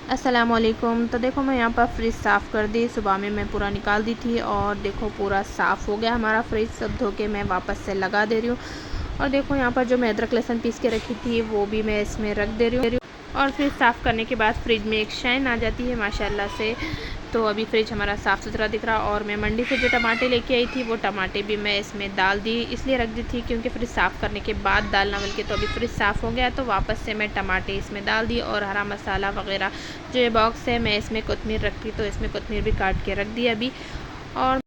अस्सलामुअलैकुम। तो देखो मैं यहाँ पर फ्रिज साफ़ कर दी, सुबह में मैं पूरा निकाल दी थी और देखो पूरा साफ़ हो गया हमारा फ्रिज। सब धो के मैं वापस से लगा दे रही हूँ। और देखो यहाँ पर जो मैं अदरक लहसुन पीस के रखी थी वो भी मैं इसमें रख दे रही हूँ। और फ्रिज साफ़ करने के बाद फ्रिज में एक शाइन आ जाती है माशाल्लाह से। तो अभी फ्रिज हमारा साफ़ सुथरा दिख रहा। और मैं मंडी से जो टमाटे लेके आई थी वो टमाटे भी मैं इसमें डाल दी, इसलिए रख दी थी क्योंकि फ्रिज साफ़ करने के बाद डालना, बल्कि तो अभी फ्रिज साफ़ हो गया तो वापस से मैं टमाटे इसमें डाल दी। और हरा मसाला वगैरह जो ये बॉक्स है मैं इसमें कोतमीर रखती तो इसमें कोतमीर भी काट के रख दी अभी। और